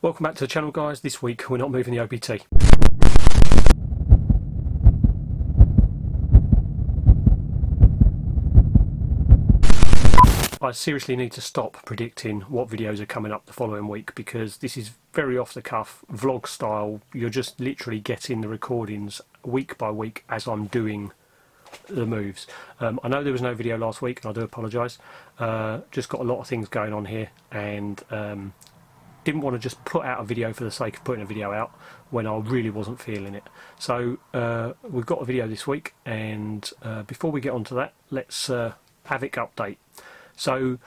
Welcome back to the channel, guys. This week we're not moving the OBT. I seriously need to stop predicting what videos are coming up the following week, because this is very off the cuff, vlog style. You're just literally getting the recordings week by week as I'm doing the moves. I know there was no video last week and I do apologise. Just got a lot of things going on here, and didn't want to just put out a video for the sake of putting a video out when I really wasn't feeling it. So we've got a video this week, and before we get on to that, let's Havoc update. So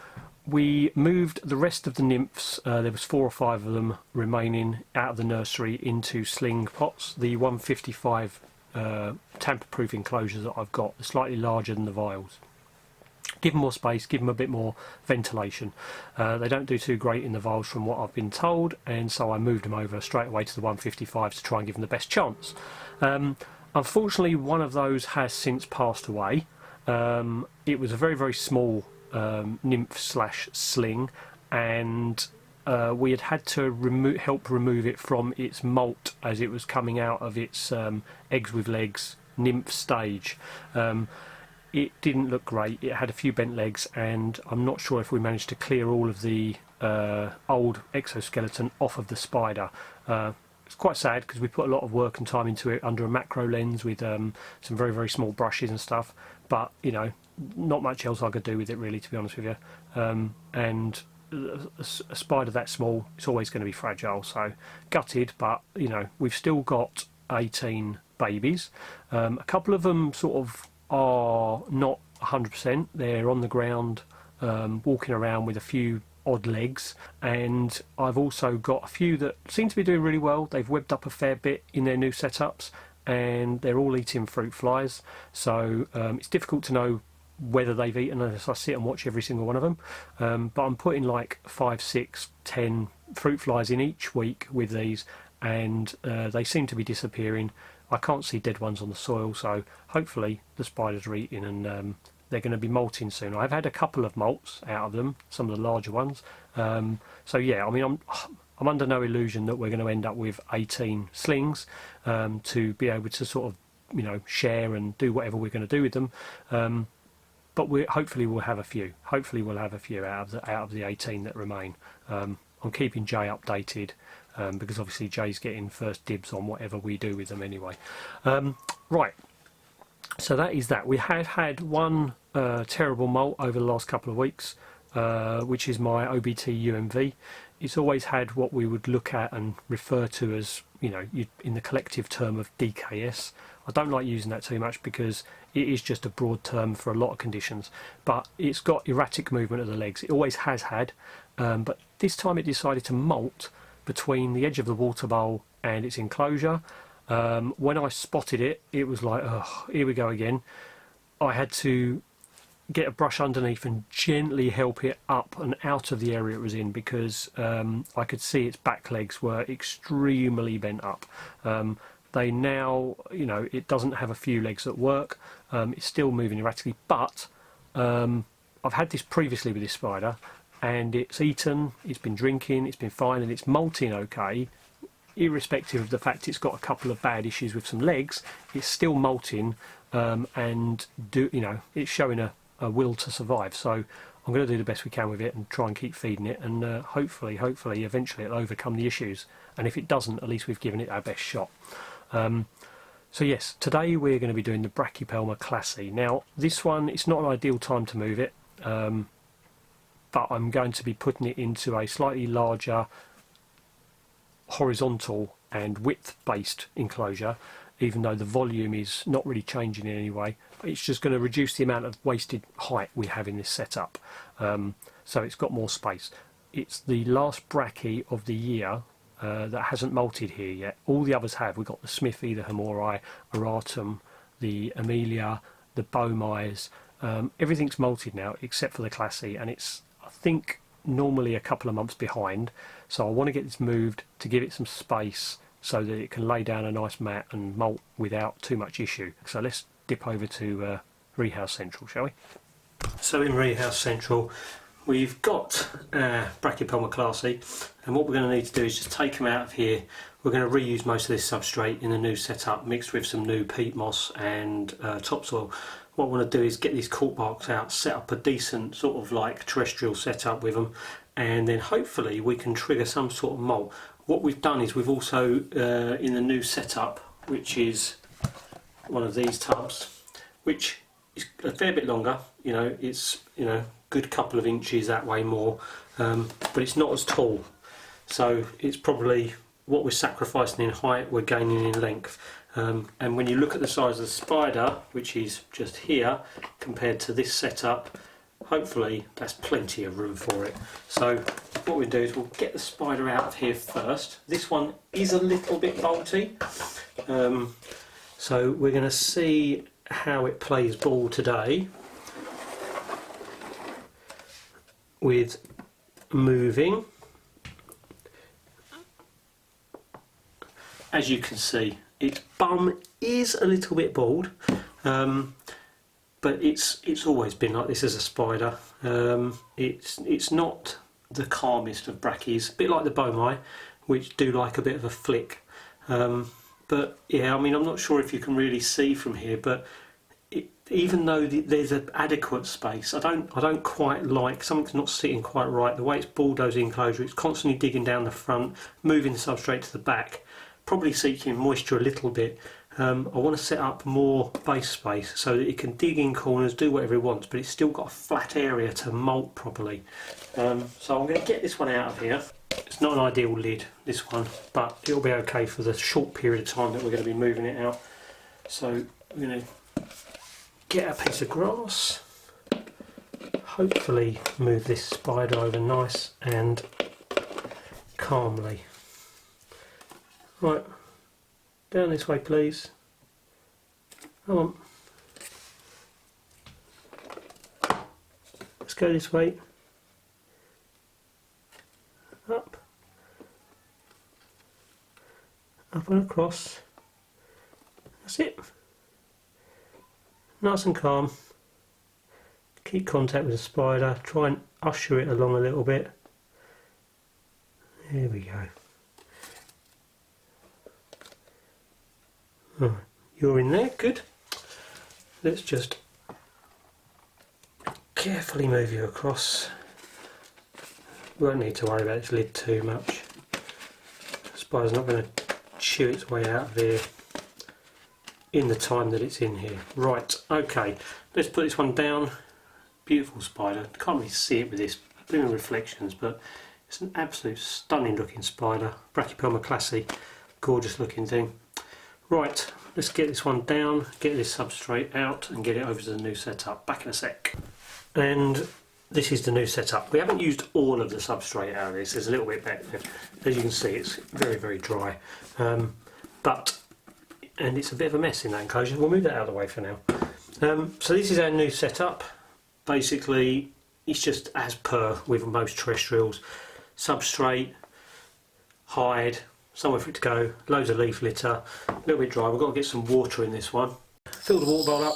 we moved the rest of the nymphs, there was 4 or 5 of them remaining, out of the nursery into sling pots. The 155 tamper-proof enclosures that I've got are slightly larger than the vials. Give them more space, give them a bit more ventilation. They don't do too great in the vials from what I've been told, and so I moved them over straight away to the 155s to try and give them the best chance. Unfortunately, one of those has since passed away. It was a very, very small nymph slash sling, and we had to help remove it from its molt as it was coming out of its eggs with legs nymph stage. It didn't look great. It had a few bent legs, and I'm not sure if we managed to clear all of the old exoskeleton off of the spider. It's quite sad because we put a lot of work and time into it under a macro lens with some very, very small brushes and stuff, but you know, not much else I could do with it really, to be honest with you. And a spider that small, it's always going to be fragile, so gutted. But you know, we've still got 18 babies. A couple of them sort of are not 100%. They're on the ground, walking around with a few odd legs, and I've also got a few that seem to be doing really well. They've webbed up a fair bit in their new setups, and they're all eating fruit flies, so it's difficult to know whether they've eaten unless I sit and watch every single one of them. But I'm putting like 5, 6, 10 fruit flies in each week with these, and they seem to be disappearing. I can't see dead ones on the soil, so hopefully the spiders are eating, and they're going to be molting soon. I've had a couple of molts out of them, some of the larger ones. So yeah, I mean, I'm under no illusion that we're going to end up with 18 slings to be able to sort of, you know, share and do whatever we're going to do with them. But hopefully we'll have a few. Hopefully we'll have a few out of the 18 that remain. I'm keeping Jay updated, because obviously Jay's getting first dibs on whatever we do with them anyway. Right, so that is that. We have had one terrible molt over the last couple of weeks, which is my OBT UMV. It's always had what we would look at and refer to as, you know, in the collective term of DKS. I don't like using that too much because it is just a broad term for a lot of conditions, but it's got erratic movement of the legs. It always has had, but this time it decided to molt between the edge of the water bowl and its enclosure. When I spotted it, it was like, oh, here we go again. I had to get a brush underneath and gently help it up and out of the area it was in, because I could see its back legs were extremely bent up. They now, you know, it doesn't have a few legs that work. It's still moving erratically, but I've had this previously with this spider, and it's eaten, it's been drinking, it's been fine, and it's molting okay, irrespective of the fact it's got a couple of bad issues with some legs. It's still molting, and you know, it's showing a will to survive. So I'm going to do the best we can with it and try and keep feeding it, and hopefully eventually it'll overcome the issues, and if it doesn't, at least we've given it our best shot. So yes, today we're going to be doing the Brachypelma klaasi. Now this one, it's not an ideal time to move it, but I'm going to be putting it into a slightly larger horizontal and width based enclosure, even though the volume is not really changing in any way. It's just going to reduce the amount of wasted height we have in this setup, so it's got more space. It's the last brachy of the year that hasn't molted here yet. All the others have. We've got the Smithy, the Hamorai, Aratum, the Amelia, the Bomais. Everything's molted now except for the klaasi, and it's, I think, normally a couple of months behind. So I want to get this moved to give it some space so that it can lay down a nice mat and molt without too much issue. So let's dip over to Rehouse Central, shall we? So in Rehouse Central, we've got Brachypelma klaasi, and what we're going to need to do is just take them out of here. We're going to reuse most of this substrate in the new setup, mixed with some new peat moss and topsoil. What I want to do is get these cork barks out, set up a decent sort of like terrestrial setup with them, and then hopefully we can trigger some sort of molt. What we've done is we've also, in the new setup, which is one of these tubs, which is a fair bit longer, you know, it's, you know, good couple of inches that way more, but it's not as tall, so it's probably what we're sacrificing in height we're gaining in length, and when you look at the size of the spider, which is just here, compared to this setup, hopefully that's plenty of room for it. So what we'll do is we'll get the spider out of here first. This one is a little bit bolty, so we're going to see how it plays ball today with moving. As you can see, its bum is a little bit bald, but it's always been like this as a spider. It's not the calmest of brackies, a bit like the bomai, which do like a bit of a flick. But yeah, I mean, I'm not sure if you can really see from here, but even though there's an adequate space, I don't quite like, something's not sitting quite right. The way it's bulldozing enclosure, it's constantly digging down the front, moving the substrate to the back, probably seeking moisture a little bit. I want to set up more base space so that it can dig in corners, do whatever it wants, but it's still got a flat area to molt properly. So I'm going to get this one out of here. It's not an ideal lid, this one, but it'll be okay for the short period of time that we're going to be moving it out. So we're going to get a piece of grass, hopefully move this spider over nice and calmly. Right, down this way please. Come on. Let's go this way. Up. Up and across. That's it. Nice and calm. Keep contact with the spider. Try and usher it along a little bit. There we go. Right, you're in there, good. Let's just carefully move you across. We won't need to worry about this lid too much. The spider's not going to chew its way out of here in the time that it's in here. Right, okay, let's put this one down. Beautiful spider. Can't really see it with this blooming reflections, but it's an absolute stunning looking spider. Brachypelma klaasi, gorgeous looking thing. Right, let's get this one down, get this substrate out and get it over to the new setup. Back in a sec. And this is the new setup. We haven't used all of the substrate out of this. There's a little bit back there. As you can see, it's very, very dry. And it's a bit of a mess in that enclosure. We'll move that out of the way for now. So this is our new setup. Basically, it's just as per with most terrestrials. Substrate, hide, somewhere for it to go, loads of leaf litter, a little bit dry. We've got to get some water in this one. Fill the water bowl up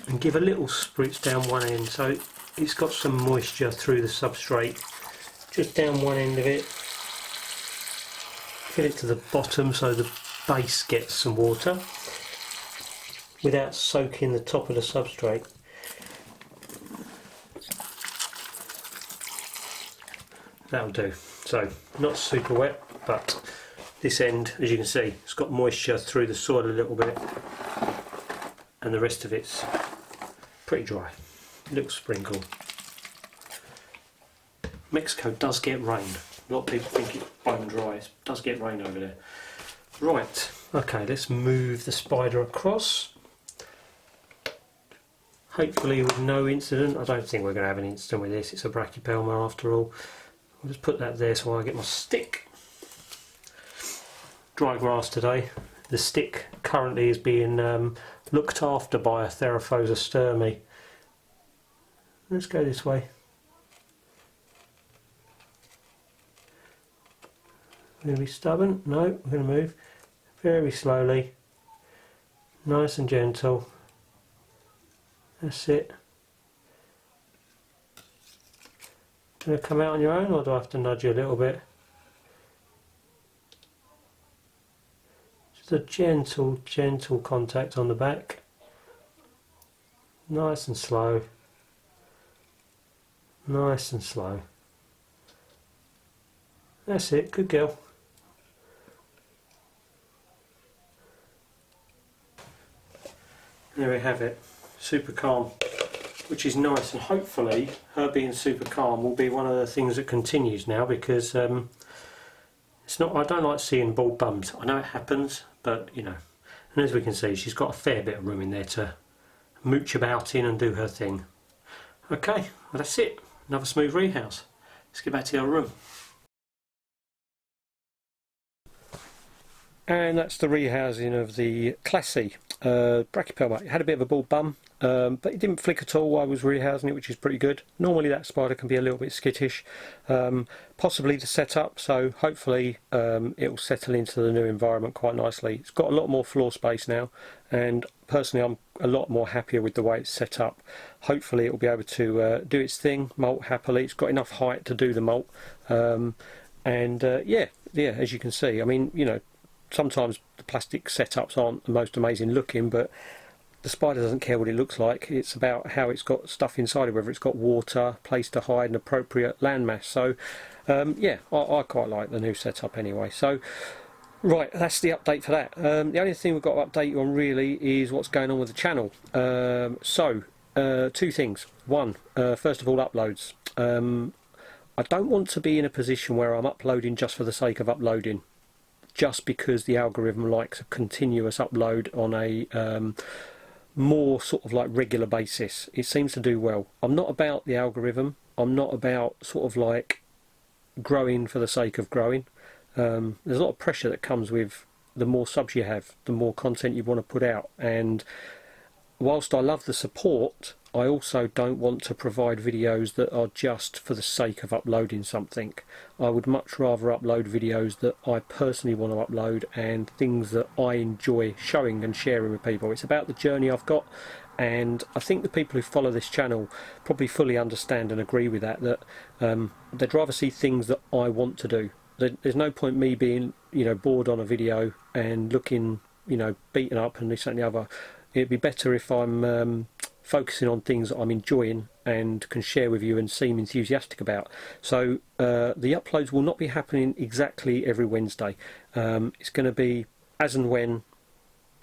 and give a little spritz down one end so it's got some moisture through the substrate. Just down one end of it. Fill it to the bottom so the base gets some water without soaking the top of the substrate. That'll do. So not super wet, but this end, as you can see, it's got moisture through the soil a little bit, and the rest of it's pretty dry. Little sprinkle. Mexico does get rain. A lot of people think it's bone dry. It does get rain over there. Right, okay, let's move the spider across. Hopefully with no incident. I don't think we're going to have an incident with this. It's a Brachypelma after all. I'll just put that there so I get my stick. Dry grass today. The stick currently is being looked after by a Theraphosa sturmi. Let's go this way. We're going to be stubborn. No, we're going to move very slowly, nice and gentle. That's it. Going to come out on your own, or do I have to nudge you a little bit? Just a gentle, gentle contact on the back. Nice and slow. Nice and slow. That's it, good girl. There we have it, super calm, which is nice, and hopefully her being super calm will be one of the things that continues now, because it's not. I don't like seeing bald bums. I know it happens, but you know, and as we can see, she's got a fair bit of room in there to mooch about in and do her thing. Okay, well that's it. Another smooth rehouse. Let's get back to our room. And that's the rehousing of the klaasi Brachypelma. It had a bit of a bald bum, but it didn't flick at all while I was rehousing it, which is pretty good. Normally that spider can be a little bit skittish, possibly the setup, so hopefully it will settle into the new environment quite nicely. It's got a lot more floor space now, and personally I'm a lot more happier with the way it's set up. Hopefully it will be able to do its thing, molt happily. It's got enough height to do the molt, yeah, as you can see, I mean, you know, sometimes the plastic setups aren't the most amazing looking, but the spider doesn't care what it looks like. It's about how it's got stuff inside it, whether it's got water, place to hide, an appropriate landmass. So yeah, I quite like the new setup anyway. So right, that's the update for that. The only thing we've got to update you on really is what's going on with the channel. Two things. One, first of all, uploads. I don't want to be in a position where I'm uploading just for the sake of uploading, just because the algorithm likes a continuous upload on a more sort of like regular basis. It seems to do well. I'm not about the algorithm. I'm not about sort of like growing for the sake of growing. There's a lot of pressure that comes with the more subs you have, the more content you want to put out, and whilst I love the support, I also don't want to provide videos that are just for the sake of uploading something. I would much rather upload videos that I personally want to upload and things that I enjoy showing and sharing with people. It's about the journey I've got, and I think the people who follow this channel probably fully understand and agree with that, they'd rather see things that I want to do. There's no point me being, you know, bored on a video and looking, you know, beaten up and this and the other. It'd be better if I'm focusing on things that I'm enjoying and can share with you and seem enthusiastic about. So the uploads will not be happening exactly every Wednesday. It's going to be as and when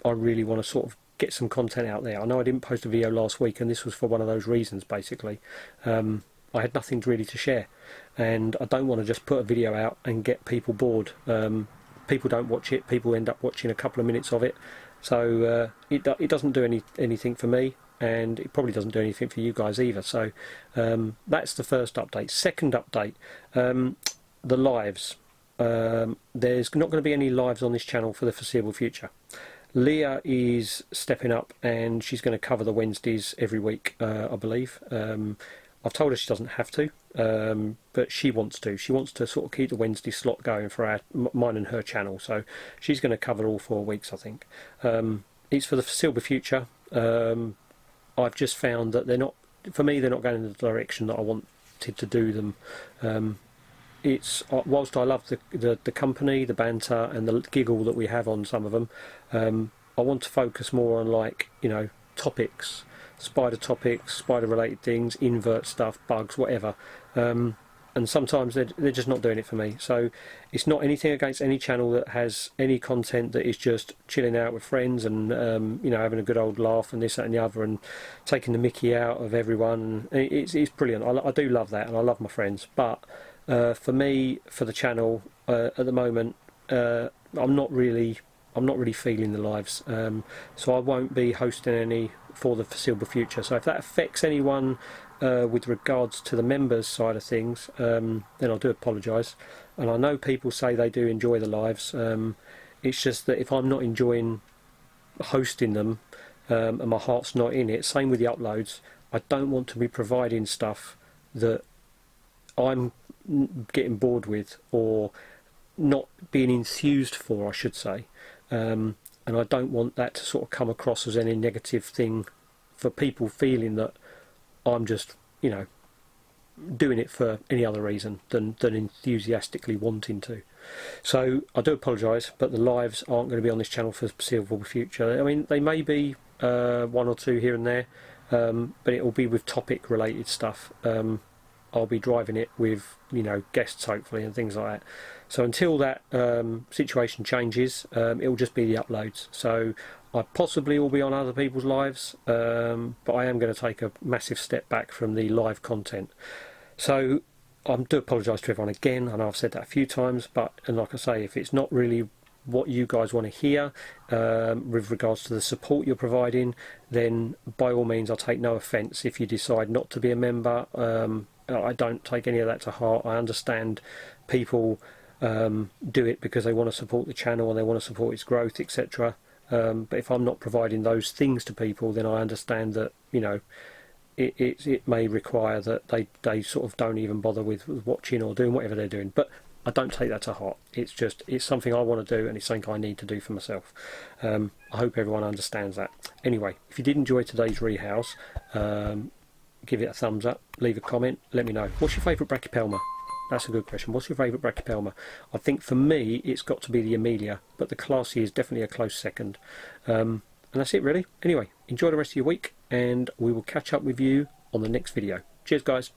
I really want to sort of get some content out there. I know I didn't post a video last week, and this was for one of those reasons basically. I had nothing really to share, and I don't want to just put a video out and get people bored. People don't watch it, people end up watching a couple of minutes of it. So it doesn't do anything for me, and it probably doesn't do anything for you guys either. So that's the first update. Second update, the lives. There's not going to be any lives on this channel for the foreseeable future. Leah is stepping up, and she's going to cover the Wednesdays every week, I believe. I've told her she doesn't have to, but she wants to. She wants to sort of keep the Wednesday slot going for mine and her channel, so she's going to cover all 4 weeks, I think. It's for the foreseeable future. I've just found that they're not, for me, they're not going in the direction that I wanted to do them. It's whilst I love the company, the banter, and the giggle that we have on some of them, I want to focus more on, like, you know, topics. Topics, spider related things, invert stuff, bugs, whatever, and sometimes they're just not doing it for me. So it's not anything against any channel that has any content that is just chilling out with friends and you know, having a good old laugh and this, that and the other, and taking the mickey out of everyone. It's brilliant. I do love that, and I love my friends, but for me, for the channel at the moment, I'm not really feeling the lives, so I won't be hosting any for the foreseeable future. So if that affects anyone with regards to the members side of things, then I do apologise. And I know people say they do enjoy the lives. It's just that if I'm not enjoying hosting them, and my heart's not in it, same with the uploads, I don't want to be providing stuff that I'm getting bored with, or not being enthused for, I should say. And I don't want that to sort of come across as any negative thing for people feeling that I'm just, you know, doing it for any other reason than enthusiastically wanting to. So I do apologise, but the lives aren't going to be on this channel for the foreseeable future. I mean, they may be one or two here and there, but it will be with topic related stuff. I'll be driving it with, you know, guests hopefully and things like that. So until that situation changes, it will just be the uploads. So I possibly will be on other people's lives, but I am going to take a massive step back from the live content. So I do apologise to everyone again. I know I've said that a few times, but, and like I say, if it's not really what you guys want to hear with regards to the support you're providing, then by all means I'll take no offence if you decide not to be a member. I don't take any of that to heart. I understand people do it because they want to support the channel and they want to support its growth, etc. But if I'm not providing those things to people, then I understand that, you know, it may require that they sort of don't even bother with watching or doing whatever they're doing. But I don't take that to heart. It's something I want to do, and it's something I need to do for myself. I hope everyone understands that. Anyway, if you did enjoy today's rehouse, give it a thumbs up, leave a comment, let me know. What's your favourite Brachypelma? That's a good question. What's your favourite Brachypelma? I think for me it's got to be the Amelia, but the klaasi is definitely a close second. And that's it really. Anyway, enjoy the rest of your week, and we will catch up with you on the next video. Cheers guys.